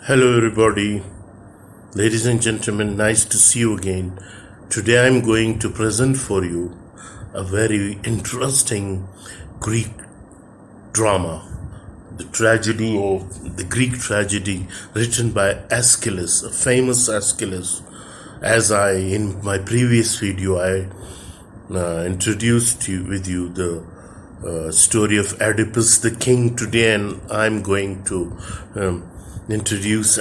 Hello, everybody. Ladies and gentlemen, nice to see you again. Today I'm going to present for you a very interesting Greek drama, the Greek tragedy written by Aeschylus, a famous Aeschylus. In my previous video, I introduced with you the story of Oedipus the king today, and I'm going to introduce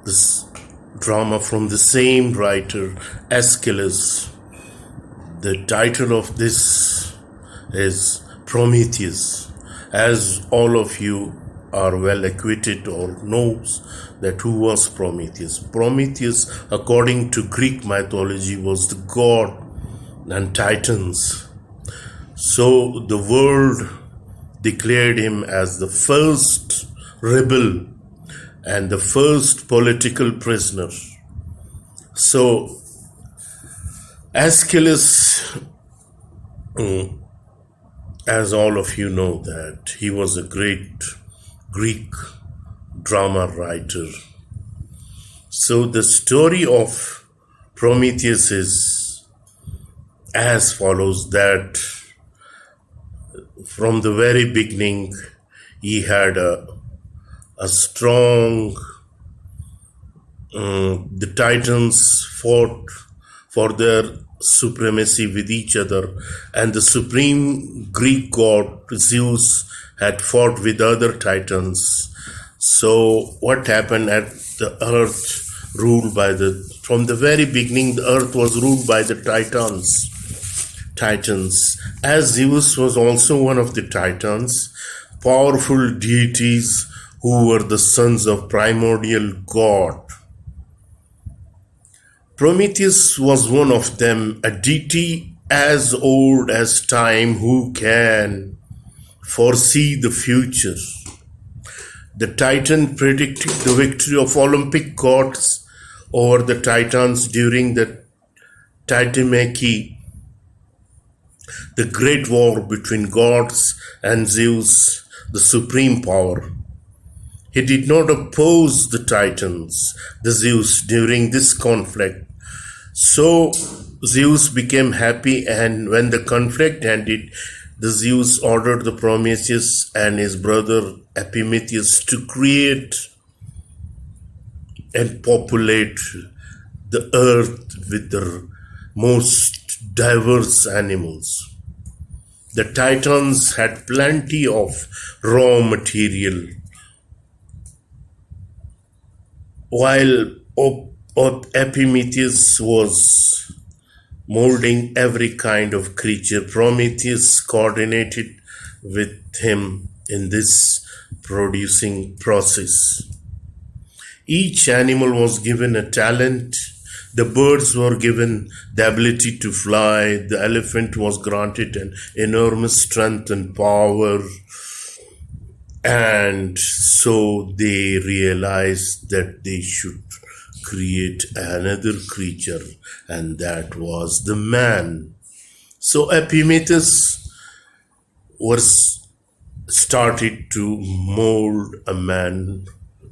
this drama from the same writer, Aeschylus. The title of this is Prometheus. As all of you are well acquainted or knows that who was Prometheus. Prometheus, according to Greek mythology, was the god and Titans. So the world declared him as the first rebel and the first political prisoner. So Aeschylus, as all of you know, that he was a great Greek drama writer. So the story of Prometheus is as follows, that from the very beginning he had a strong, the Titans fought for their supremacy with each other, and the supreme Greek god Zeus had fought with other Titans. So what happened at the earth from the very beginning, the earth was ruled by the Titans. As Zeus was also one of the Titans, powerful deities who were the sons of primordial God. Prometheus was one of them, a deity as old as time who can foresee the future. The Titan predicted the victory of Olympic gods over the Titans during the Titamachy, the great war between gods and Zeus, the supreme power. He did not oppose the Titans, the Zeus, during this conflict. So Zeus became happy, and when the conflict ended, the Zeus ordered the Prometheus and his brother Epimetheus to create and populate the earth with the most diverse animals. The Titans had plenty of raw material, while Epimetheus was molding every kind of creature. Prometheus coordinated with him in this producing process. Each animal was given a talent. The birds were given the ability to fly. The elephant was granted an enormous strength and power. And so they realized that they should create another creature, and that was the man. So Epimetheus started to mold a man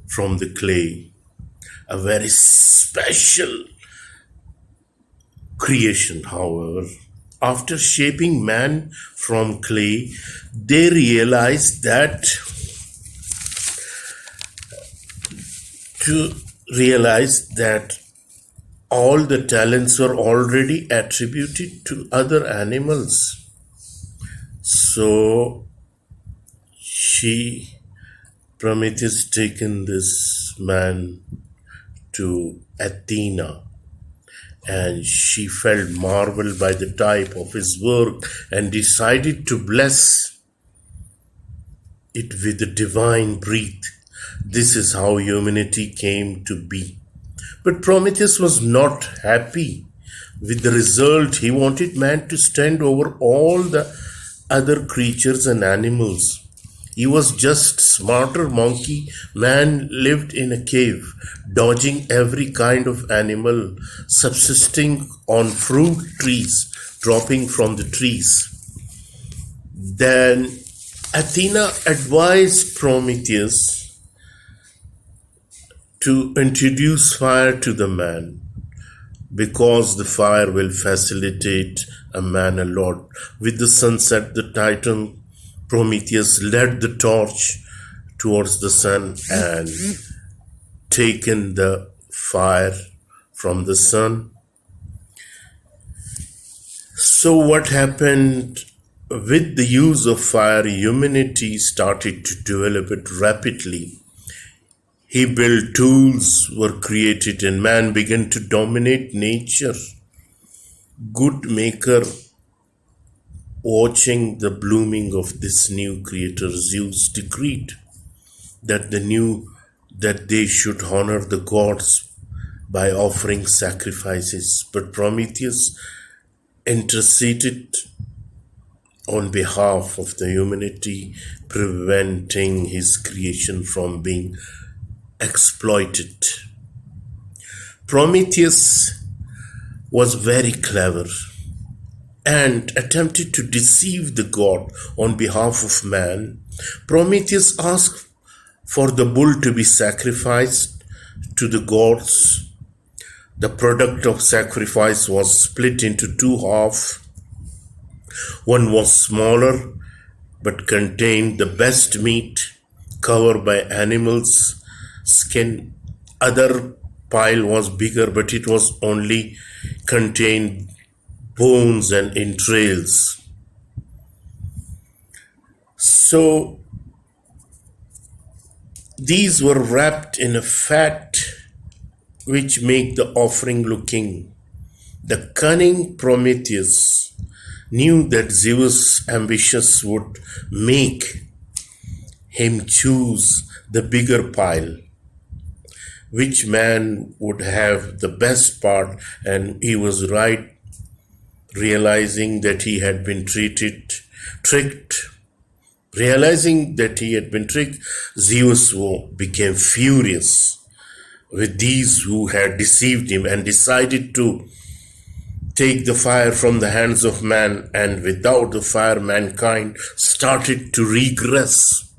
from the clay, a very special creation. However, after shaping man from clay, they realized that all the talents were already attributed to other animals. So Prometheus taken this man to Athena, and she felt marveled by the type of his work and decided to bless it with the divine breath. This is how humanity came to be. But Prometheus was not happy with the result. He wanted man to stand over all the other creatures and animals. He was just smarter monkey. Man lived in a cave, dodging every kind of animal, subsisting on fruit trees, dropping from the trees. Then Athena advised Prometheus to introduce fire to the man, because the fire will facilitate a man a lot. With the sunset, the Titan Prometheus led the torch towards the sun and taken the fire from the sun. So what happened with the use of fire? Humanity started to develop it rapidly. He built tools were created and man began to dominate nature. Good maker, watching the blooming of this new creator, Zeus decreed that they should honor the gods by offering sacrifices. But Prometheus interceded on behalf of the humanity, preventing his creation from being exploited. Prometheus was very clever and attempted to deceive the god on behalf of man. Prometheus asked for the bull to be sacrificed to the gods. The product of sacrifice was split into two halves. One was smaller but contained the best meat covered by animals' skin. Other pile was bigger, but it was only contained bones and entrails. So these were wrapped in a fat which make the offering looking. The cunning Prometheus knew that Zeus' ambitious would make him choose the bigger pile, which man would have the best part, and he was right, realizing that he had been tricked. Realizing that he had been tricked, Zeus became furious with these who had deceived him and decided to take the fire from the hands of man, and without the fire, mankind started to regress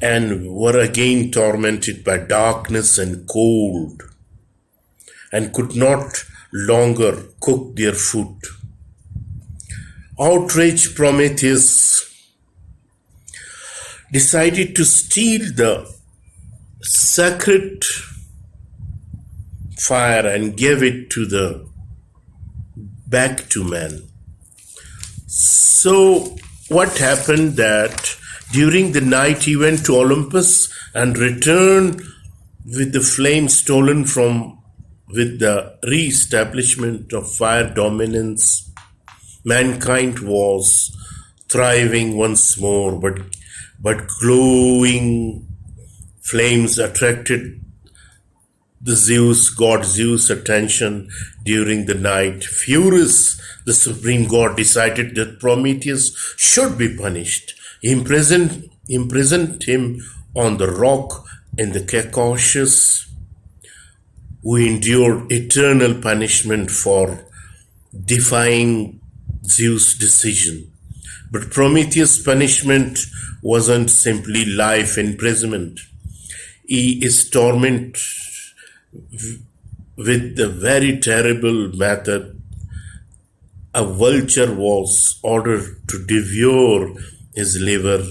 and were again tormented by darkness and cold and could not longer cook their food. Outraged Prometheus decided to steal the sacred fire and gave it back to man. So what happened that during the night he went to Olympus and returned with the flame stolen with the re-establishment of fire dominance. Mankind was thriving once more, but glowing flames attracted the god Zeus' attention during the night. Furious, the supreme god decided that Prometheus should be punished. He imprisoned him on the rock in the Caucasus, who endured eternal punishment for defying Zeus' decision. But Prometheus' punishment wasn't simply life imprisonment. He is tormented with the very terrible method. A vulture was ordered to devour his liver,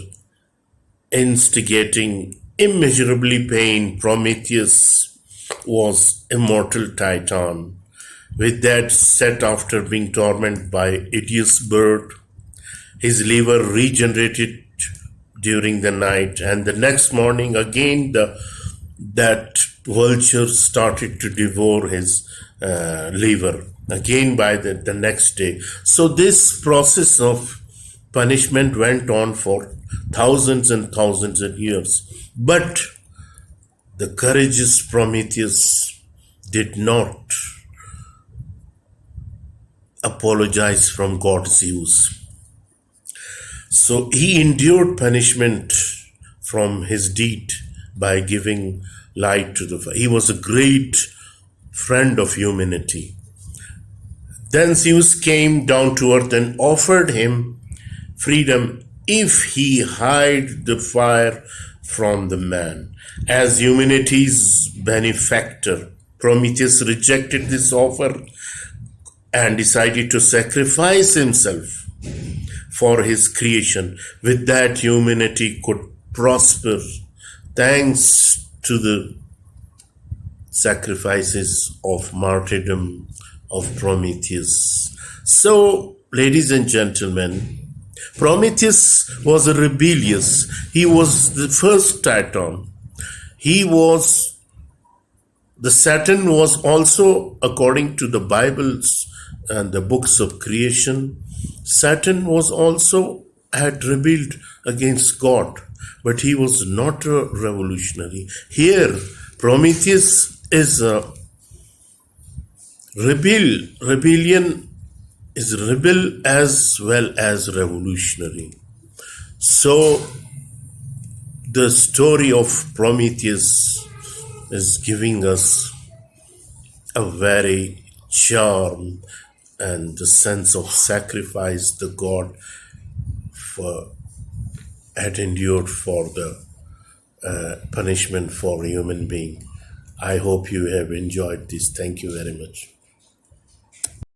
instigating immeasurably pain. Prometheus was immortal Titan. With that, set after being tormented by hideous bird, his liver regenerated during the night, and the next morning again that vulture started to devour his liver again by the next day. So this process of punishment went on for thousands and thousands of years. But the courageous Prometheus did not apologize from God Zeus. So he endured punishment from his deed by giving light to the fire. He was a great friend of humanity. Then Zeus came down to earth and offered him freedom if he hid the fire from the man. As humanity's benefactor, Prometheus rejected this offer and decided to sacrifice himself for his creation. With that, humanity could prosper thanks to the sacrifices of martyrdom of Prometheus. So, ladies and gentlemen, Prometheus was a rebellious. He was the first Titan. The Saturn was also, according to the Bibles and the books of creation, Saturn was also had rebelled against God, but he was not a revolutionary. Here, Prometheus is a rebellion is rebel as well as revolutionary. So the story of Prometheus is giving us a very charm and the sense of sacrifice the God had endured for the punishment for human being. I hope you have enjoyed this. Thank you very much.